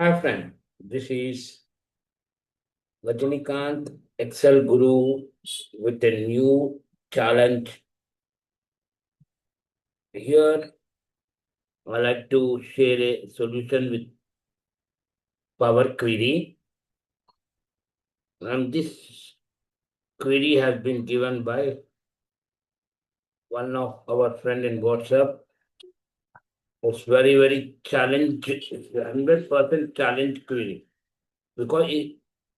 Hi friend, this is Rajinikanth Excel Guru with a new challenge. Here I like to share a solution with Power Query, and this query has been given by one of our friend in WhatsApp. It's very challenge, 100% challenge query because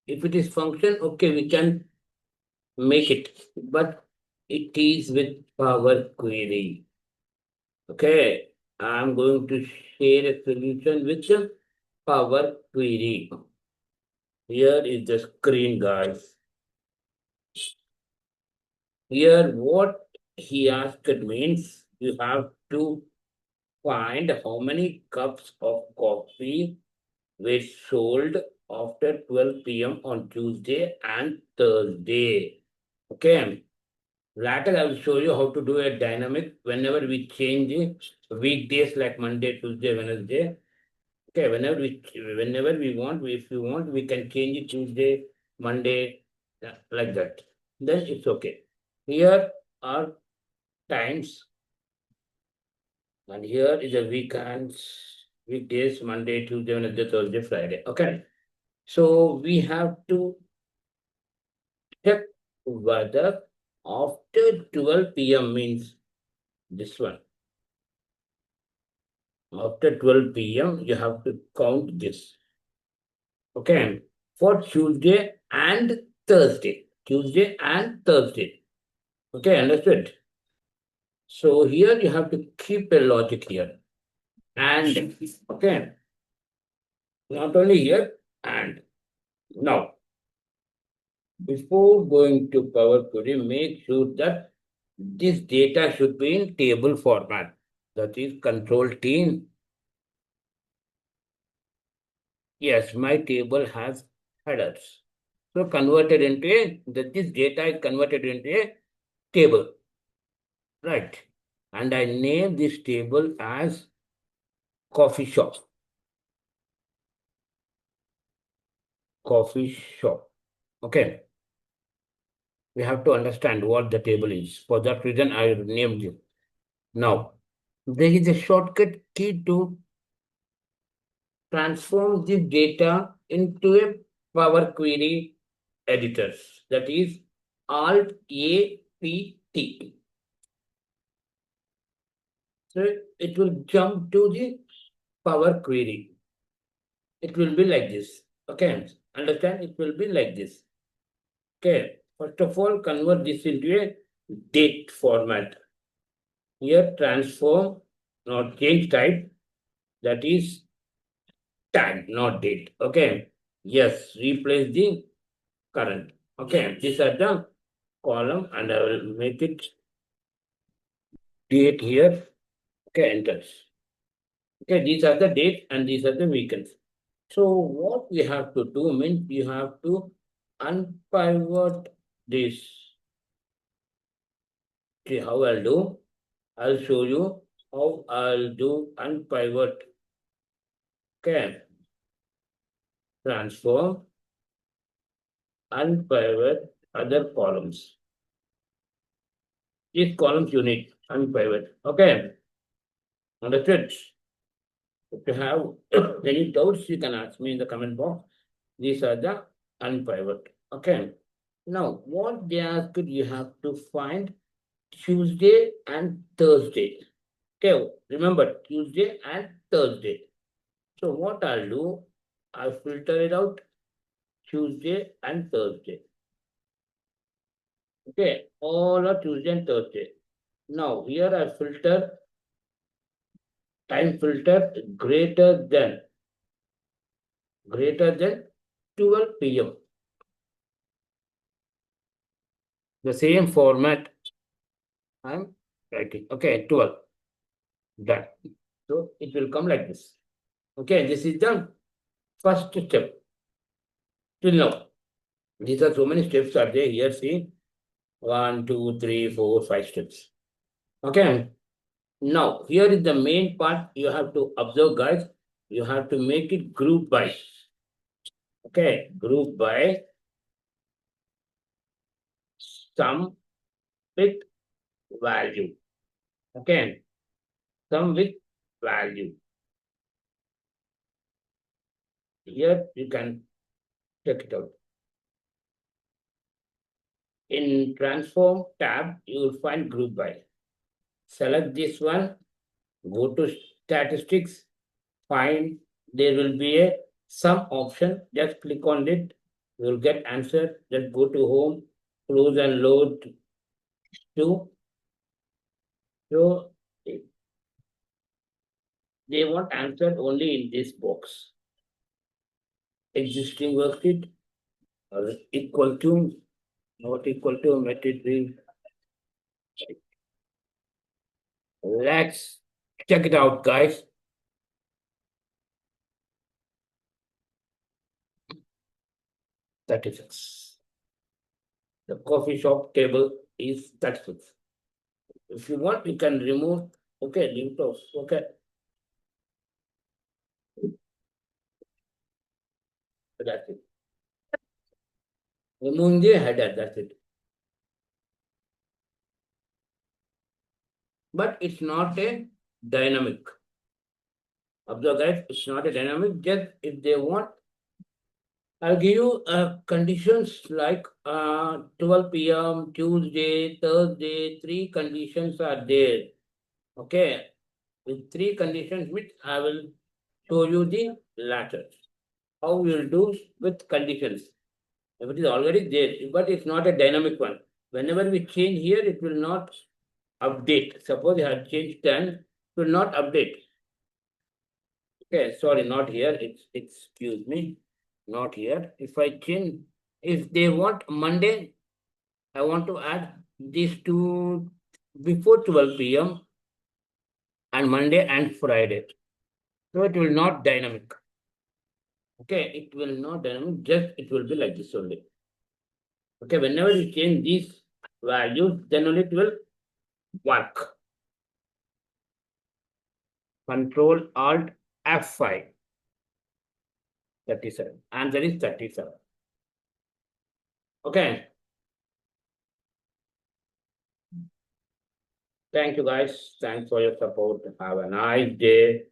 if it is function, okay, we can make it, but it is with Power Query. Okay, I'm going to share a solution with the Power Query. Here is the screen, guys. Here, what he asked means you have to find how many cups of coffee were sold after 12 p.m. on Tuesday and Thursday. Okay. Later, I will show you how to do a dynamic whenever we change the weekdays like Monday, Tuesday, Wednesday. Okay, whenever we want, if we want, we can change it Tuesday, Monday, like that. Then it's okay. Here are times, and here is the weekends, weekdays, Monday, Tuesday, Wednesday, Thursday, Friday. Okay. So we have to check whether after 12 p.m. means this one. After 12 p.m., you have to count this. Okay. For Tuesday and Thursday. Tuesday and Thursday. Okay, understood? So here you have to keep a logic here. And okay, not only here and now. Before going to Power Query, make sure that this data should be in table format. That is Control T. Yes, my table has headers. So converted into this data is converted into a table. Right. And I name this table as coffee shop. Coffee shop. Okay. We have to understand what the table is. For that reason, I named it. Now, there is a shortcut key to transform this data into a Power Query editor. That is Alt A P T. So it will jump to the Power Query. It will be like this. Okay. Understand? It will be like this. Okay. First of all, convert this into a date format. Here, transform, not change type. That is time, not date. Okay. Yes, replace the current. Okay. These are the column, and I will make it date here. Okay, enter. Okay, these are the dates and these are the weekends. So what we have to do means you have to unpivot this. See how I'll do? I'll show you how I'll do unpivot. Okay. Transform, unpivot other columns. These columns you need unpivot. Okay. Understood? If you have any doubts, you can ask me in the comment box. These are the unpivot. Okay. Now, what they asked you have to find Tuesday and Thursday. Okay, remember Tuesday and Thursday. So what I'll do, I'll filter it out Tuesday and Thursday. Okay, all are Tuesday and Thursday. Now here I filter time filter greater than 12 p.m. The same format I'm writing. Okay, 12. Done. So it will come like this. Okay, this is the first step. Till now. These are so many steps are there here. See, 1, 2, 3, 4, 5 steps. Okay. Now, here is the main part you have to observe, guys. you have to make it group by. Okay, group by sum with value. Okay, sum with value. Here you can check it out. In transform tab, you will find group by. Select this one, go to statistics, find there will be a sum option. Just click on it. You will get answer. Just go to home, close and load to. So they want answer only in this box. Existing worksheet or equal to, not equal to, material. Let's check it out, guys. That is it. The coffee shop table is 36. If you want, you can remove. Okay, leave it off. Okay. That's it. Removing the header, that's it. But it's not a dynamic. Observe guys, it's not a dynamic. Just if they want, I'll give you conditions like 12 p.m., Tuesday, Thursday, three conditions are there. Okay. With three conditions, which I will show you the latter. How we will do with conditions. If it is already there, but it's not a dynamic one. Whenever we change here, it will not update. Suppose you have changed 10, it will not update. Okay, sorry, not here. Excuse me, not here. If I change, if they want Monday, I want to add these two before 12 p.m. and Monday and Friday. So it will not dynamic. Okay, it will not dynamic, just it will be like this only. Okay, whenever you change these values, then only it will work. Control Alt F5. 37. Answer is 37. Okay. Thank you guys. Thanks for your support. Have a nice day.